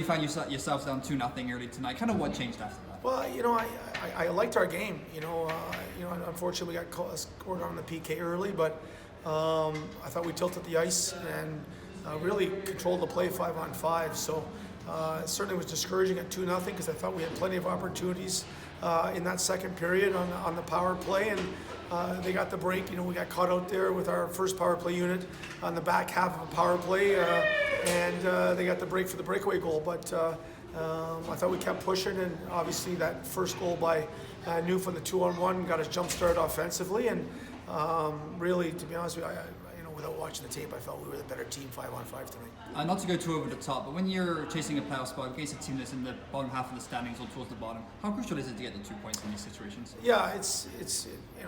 found yourselves down 2-0 early tonight. Kind of what changed after that? Well, I liked our game. Unfortunately we got scored on the PK early, but I thought we tilted the ice and really controlled the play 5-on-5. So it certainly was discouraging at 2-0 because I thought we had plenty of opportunities in that second period on the power play, and they got the break. We got caught out there with our first power play unit on the back half of a power play, and they got the break for the breakaway goal. But I thought we kept pushing, and obviously that first goal by Newf on the 2-on-1 got us jump started offensively, and really, to be honest with you, without watching the tape, I felt we were the better team 5-on-5 tonight. Not to go too over the top, but when you're chasing a playoff spot against a team that's in the bottom half of the standings or towards the bottom, how crucial is it to get the 2 points in these situations? Yeah, it's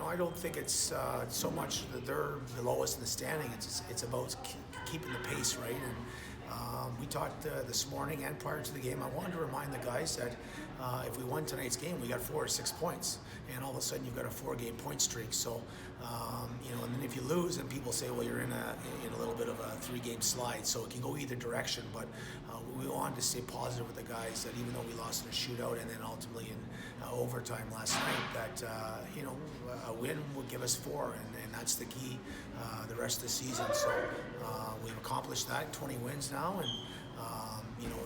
I don't think it's so much that they're the lowest in the standing. It's about keeping the pace right. And we talked this morning and prior to the game. I wanted to remind the guys that if we won tonight's game, we got 4 or 6 points, and all of a sudden you've got a 4-game point streak. So and then if you lose, and people say, well, you're in a little bit of a 3-game slide, so it can go either direction. But we wanted to stay positive with the guys that even though we lost in a shootout and then ultimately in overtime last night, that a win would give us 4, and that's the key the rest of the season. So we've accomplished that, 20 wins now, and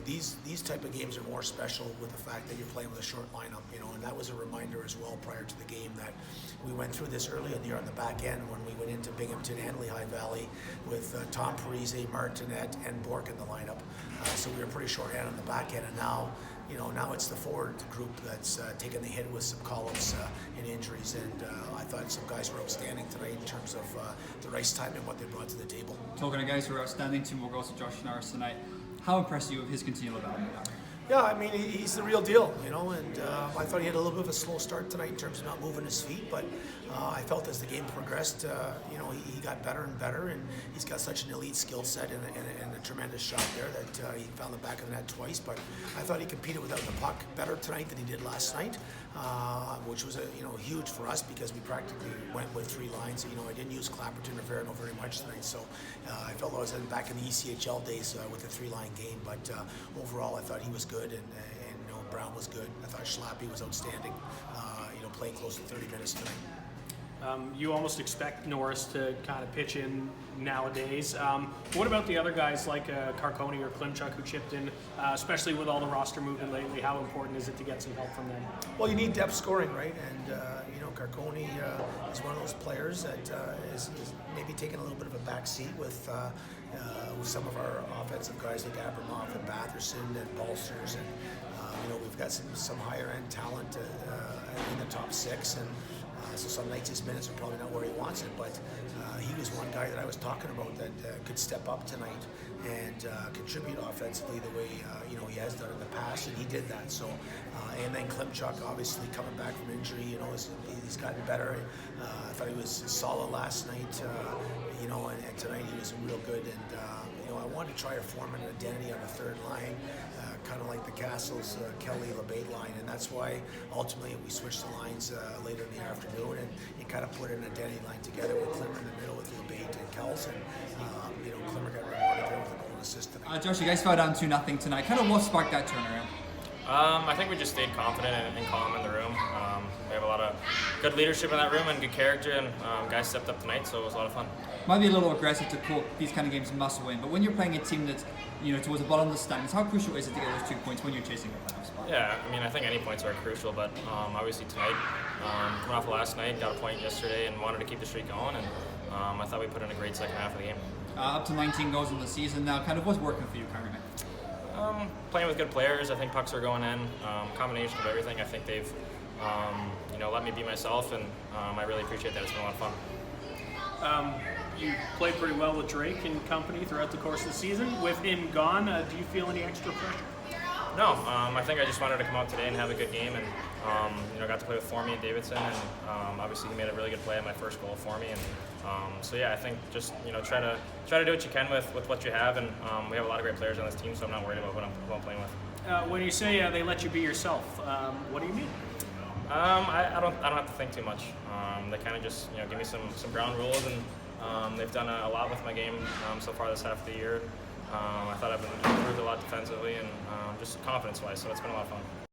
these type of games are more special with the fact that you're playing with a short lineup, and that was a reminder as well prior to the game that we went through this early in the year on the back end when we went into Binghamton and Lehigh Valley with Tom Parise, Martinet, and Bork in the lineup. So we were pretty short-handed on the back end, and now it's the forward group that's taken the hit with some call-ups and injuries, and I thought some guys were outstanding tonight in terms of their ice time and what they brought to the table. Talking to guys who are outstanding, 2 more goals to Josh Norris tonight. How impressed are you with his continual development? Yeah, I mean, he's the real deal, and I thought he had a little bit of a slow start tonight in terms of not moving his feet, but I felt as the game progressed, he got better and better, and he's got such an elite skill set and a tremendous shot there that he found the back of the net twice. But I thought he competed without the puck better tonight than he did last night, which was huge for us because we practically went with 3 lines. I didn't use Clapperton or Verano very much tonight, so I felt I was back in the ECHL days with a 3-line game. But overall, I thought he was good, and Brown was good. I thought Schlappy was outstanding, playing close to 30 minutes tonight. You almost expect Norris to kind of pitch in nowadays. What about the other guys like Carcone or Klimchuk who chipped in, especially with all the roster movement lately? How important is it to get some help from them? Well, you need depth scoring, right? And Carcone is one of those players that is maybe taking a little bit of a back seat with some of our offensive guys like Abramoff and Batherson and Balsers, and we've got some higher end talent in the top 6, and so some nights his minutes are probably not where he wants it, but he was one guy that I was talking about that could step up tonight and contribute offensively the way he has done in the past, and he did that. So and then Klimchuk obviously coming back from injury, he's gotten better. I thought he was solid last night, and tonight he was real good, and I wanted to try to form an identity on the 3rd line, kind of like the Castles, Kelly, LeBate line, and that's why ultimately we switched the lines later in the afternoon, and you kind of put an identity line together with Klimmer in the middle with LeBate and Kells, and Klimmer got rewarded there with a goal and assist tonight. Josh, you guys fell down 2-0 tonight. Kind of what sparked that turnaround? I think we just stayed confident and calm in the room. We have a lot of good leadership in that room and good character, and guys stepped up tonight, so it was a lot of fun. Might be a little aggressive to quote these kind of games must win, but when you're playing a team that's towards the bottom of the standings, how crucial is it to get those 2 points when you're chasing a playoff spot? Yeah, I mean, I think any points are crucial, but obviously tonight, coming off of last night, got a point yesterday and wanted to keep the streak going, and I thought we put in a great second half of the game. Up to 19 goals in the season now. Kind of what's working for you currently? Playing with good players. I think pucks are going in. Combination of everything. I think they've let me be myself, and I really appreciate that. It's been a lot of fun. You played pretty well with Drake and company throughout the course of the season. With him gone, do you feel any extra pressure? No, I think I just wanted to come out today and have a good game, and got to play with Formie and Davidson, and obviously he made a really good play at my first goal for me, and so yeah, I think just try to do what you can with what you have, and we have a lot of great players on this team, so I'm not worried about who I'm playing with. When you say they let you be yourself, what do you mean? I don't have to think too much. They kind of just give me some ground rules, and they've done a lot with my game so far this half of the year. I thought I've improved a lot defensively and just confidence-wise, so it's been a lot of fun.